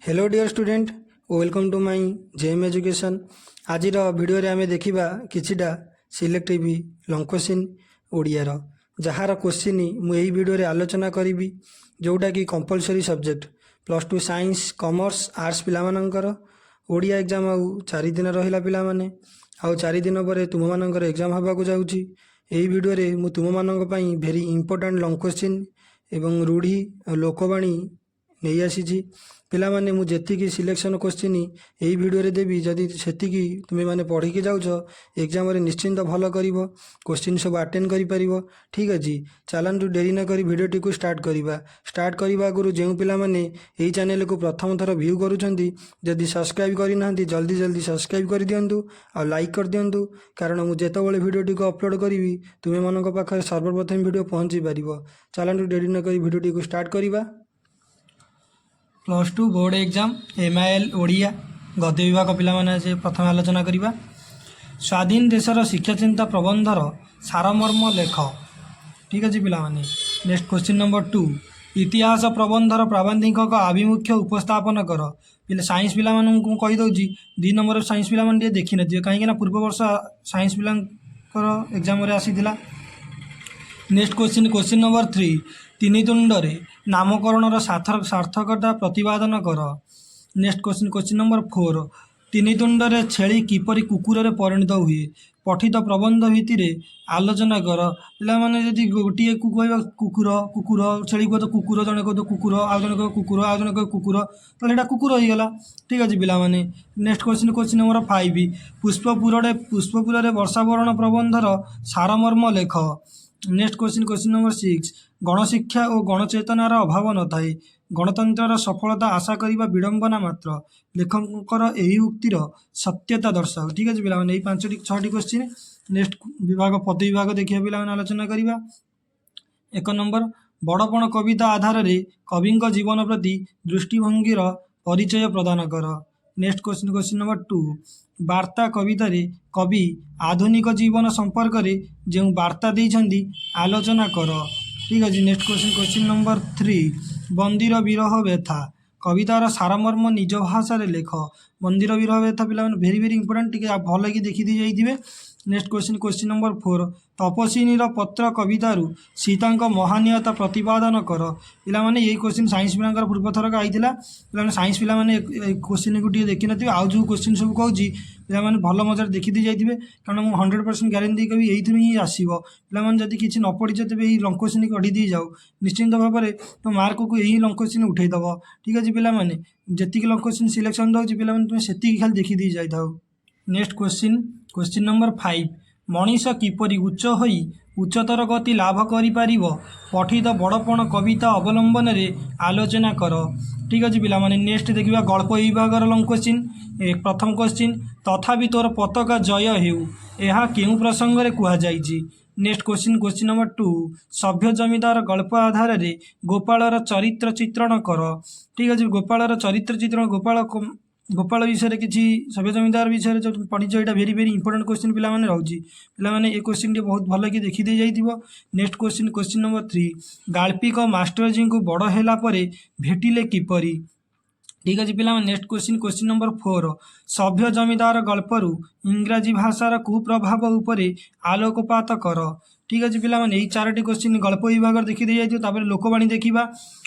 Hello dear student, welcome to my JM education. आज video रे आमे देखिबा किछिटा सिलेक्टिव लॉन्ग क्वेश्चन ओडियार जहार क्वेश्चन मु एही भिडियो रे आलोचना करिवि, जोटा कि compulsory subject plus two science commerce arts पिला मानकर ओडिया एग्जाम आउ 4 दिन रहिला पिला माने आउ 4 दिन परे तुम मानकर एग्जाम हबा को जाउची। एही भिडियो रे मु तुम मानक पई वेरी इंपोर्टेंट लॉन्ग क्वेश्चन एवं रूढ़ी लोकवाणी नहीं आसी पिला माने मु जेतिकी सिलेक्शन क्वेश्चन यही भिडियो रे देवी। जदि सेतिकी तुमे माने पढ़ी जाउछ एग्जाम रे निश्चिंत भल करिवो, क्वेश्चन सब अटेंड करि परिवो। ठीक अछि, चलंतु डेरी न करी भिडियोटी को स्टार्ट करिबा आगुरु जेउ पिला माने एही चैनल को प्रथम थर व्यू करूछंती, जदि सब्सक्राइब करि नाहंती जल्दी जल्दी सब्सक्राइब करि दियंतु आ लाइक कर दियंतु, कारण मु जेतबेले भिडियोटी को अपलोड करिवि तुमे मानक पाखरे सर्वप्रथम भिडियो पहुंची परिवो। चलंतु डेरी न करी भिडियोटी को स्टार्ट करिबा। Plus two board exam MIL Odia गद्य विभाग पिला माने से प्रथम आलोचना करिबा। स्वाधीन देशर शिक्षा चिंता प्रबंधर सारमर्म लेख। ठीक अछि पिला माने। नेक्स्ट क्वेश्चन नंबर 2, इतिहास प्रबंधर प्राबंधिक आभिमुख्य उपस्थापन कर। पिला साइंस पिला मानन को कहि दउची 2 नंबर साइंस पिला माने देखि नथियो, काहे ना पूर्व वर्ष साइंस पिला कर एग्जाम रे आसीथिला। नेक्स्ट क्वेश्चन नंबर 3, तीन तुंडरे नामकरणर सार्थकता प्रतिपादन कर। नेक्स्ट क्वेश्चन नंबर 4, तीन तुंडरे छेली किपरि कुकुर परिणत हुए। पठित प्रबंध भित्तिर आलोचना कर। पिला माने जदि गोटे को कहबा कुकुर कुकुर छेली को तो कुकुर, जने को तो कुकुर, आ जने को कुकुर, आ जने को कुकुर, तो एटा कुकुर हो गला। ठीक अछि पिला माने। नेक्स्ट क्वेश्चन नंबर 5, पुष्पपुर रे वर्षावरण प्रबंधर सारमर्म लेख। नेक्स्ट क्वेश्चन नंबर 6, गणशिक्षा और गणचेतनार अभाव न थाए, गणतंत्र सफलता आशा करिबा विडंबना मात्र, लेखकर एही उक्तिर सत्यता दर्शाओ। ठीक है पिला माने 5टी 6टी क्वेश्चन। नेक्स्ट विभाग पद विभाग देखिए पिला माने आलोचना करिबा। 1 नंबर, बड़पण कविता आधार रे कविंक जीवन प्रति दृष्टिभंगीर परिचय प्रदान कर। नेक्स्ट क्वेश्चन नंबर 2, वार्ता कविता रे कवि आधुनिक जीवन संपर्क रे जो वार्ता देइछंदी आलोचना कर। ठीक अछि। नेक्स्ट क्वेश्चन नंबर 3, बंदीर विरह व्यथा कवितार सारमर्म निज भाषा रे लेख। बंदीर विरह व्यथा पिला माने वेरी वेरी इंपोर्टेंट, टिके भल कि देखि दी जाइथिबे। नेक्स्ट क्वेश्चन नंबर 4, तपस्विनीर पत्र कवितारू सीतांक महानीयता प्रतिपादन कर। पिला माने यही क्वेश्चन साइंस पिलांकर पूर्व थरक आइथिला। पिला माने साइंस पिला माने क्वेश्चन को टिके देखि नथिबे, आउ जो क्वेश्चन सब कहूची पिला माने भल मजार देखि दी जाइथिबे, कारण मु 100% ग्यारंटी कभी एइथिनु ही आसीबो। पिला माने जदि किछि न पढि जतबे एही लॉन्ग क्वेश्चन को अडी दी जाऊ, निश्चिंत भाबरे तो मार्क को एही लॉन्ग क्वेश्चन उठै दबो। ठीक अछि पिला माने, जतिक लॉन्ग क्वेश्चन सिलेक्शन दउची पिला माने तुमे सेति खाली देखि दी जाय थाउ। नेक्स्ट क्वेश्चन नंबर 5, मनीष किपरि उच्च होई उच्चतर गति लाभ करि पारिबो, पठित बड़पण कविता अवलंबन रे आलोचना कर। ठीक अछि पिला माने। नेक्स्ट देखिबा गल्प विभागर लॉन्ग क्वेश्चन। प्रथम क्वेश्चन, तथापि तोर पताका जय हेउ एहा केउ प्रसंग रे कुहा जाईची। नेक्स्ट क्वेश्चन नंबर 2, सभ्य जमीदार गल्प आधार रे गोपालर चरित्र चित्रण कर। ठीक अछि, गोपालर चरित्र चित्रण गोपाल विषय किसी सभ्य जमीदार विषय जो पढ़ीच यहाँ वेरी वेरी इंपोर्टेंट क्वेश्चन पिला माने रहउची। पिला माने ए क्वेश्चन बहुत भल कि देखि दे जाइथिबो। नेक्स्ट क्वेश्चन नंबर 3, गाल्पिक मास्टर जी को बड़ हैला परे भेटिले किपरि। ठीक अछि पिला माने। नेक्स्ट क्वेश्चन नंबर 4, सभ्य जमीदार गल्परू इंग्राजी भाषार कुप्रभाव उपरे आलोकपात कर। ठीक अछि पिला माने, 4टी क्वेश्चन गल्प विभाग देखि दे जाइथिबो। तापर लोकवाणी देखिबा।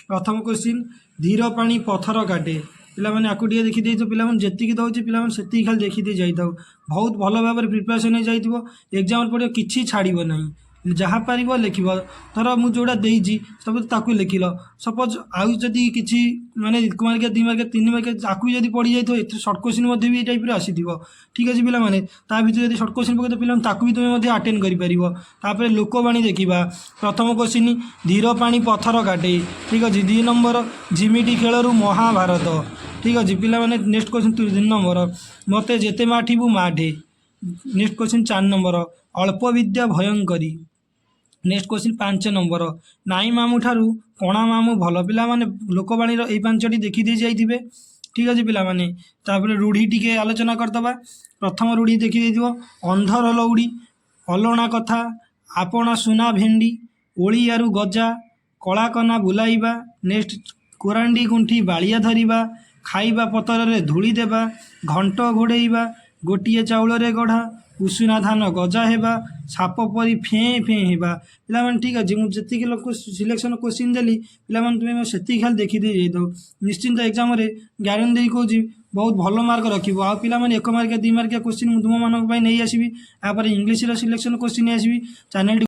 प्रथम क्वेश्चन, धीर पानी पत्थर काटे। पिला माने आकु टिके देखि देइतो, पिला माने जेतिकी दउची पिला माने सेतिकी खाली देखि दे जाइथाउ। बहुत भल भाबरे प्रिपरेशन हो जाइथिबो, एग्जाम पड़ियो किछि छाडिबो नाही, जहाँ पारिबो लिखिबो। धर मु जोडा देइची सब ताकु लिखिलो, सपोज आउ जदि किछि माने 1 मार्क 2 मार्क 3 मार्क आकु जदि पड़ी जाइथो, एत शॉर्ट क्वेश्चन मध्ये भी ए टाइप रे आसीथिबो। ठीक अछि पिला माने, ता भितर जदि शॉर्ट क्वेश्चन पके तो पिला माने ताकु भी तुमे मध्ये अटेंड करि परिबो। तापर लोकवाणी देखिबा। प्रथम क्वेश्चन, धीर पानी पत्थर काटे। ठीक अछि। 2 नंबर, झिमिटी खेलरू महाभारत। ठीक अछि पिला माने। नेक्स्ट क्वेश्चन 3 नंबर, मते जेते माठिबु माठे। नेक्स्ट क्वेश्चन 4 नंबर, अल्प विद्या भयंकरी। नेक्स्ट क्वेश्चन 5 नंबर, नाई मामू ठारू कणा मामू भल। पिला माने लोकवाणी रो ए 5टी देखि दे जाइथिबे। ठीक अछि पिला माने। तापर रूढ़ी टिके आलोचना करतबा। प्रथम रूढ़ी देखि देइथिबो, अंधर लौड़ी, अलणा कथा, आपणा सुना भेंडी, ओळियारू गजा, कला कना बुलाइबा। नेक्स्ट, कोरांडी गुंठी बालिया धरिबा, ଖାଇବା ପତରରେ ଧୂଳି ଦେବା, ଘଣ୍ଟ ଘୋଡ଼େଇବା, ଗୋଟିଏ ଚାଉଳରେ ଗଢ଼ା, ଉଷୁନା ଧାନ ଗଜା ହେବା, ସାପ ପରି ଫେଁ ଫେଁ ହେବା। ପିଲାମାନେ ଠିକ୍ ଅଛି, ମୁଁ ଯେତିକି ଲୋକ ସିଲେକ୍ସନ୍ କୋଶ୍ଚିନ୍ ଦେଲି ପିଲାମାନେ ତୁମେ ସେତିକି ଖାଲି ଦେଖିଦେଇ ଯାଇଥାଉ। ନିଶ୍ଚିନ୍ତ ଏକ୍ଜାମ୍ରେ ଗ୍ୟାରେଣ୍ଟି ଦେଇ କହୁଛି ବହୁତ ଭଲ ମାର୍କ ରଖିବ। ଆଉ ପିଲାମାନେ 1 ମାର୍କିଆ 2 ମାର୍କିଆ କୋଶ୍ଚିନ୍ ମୁଁ ତୁମମାନଙ୍କ ପାଇଁ ନେଇ ଆସିବି। ତାପରେ ଇଂଲିଶର ସିଲେକ୍ସନ୍ କୋଶ୍ଚିନ୍ ଆସିବି। ଚ୍ୟାନେଲଟି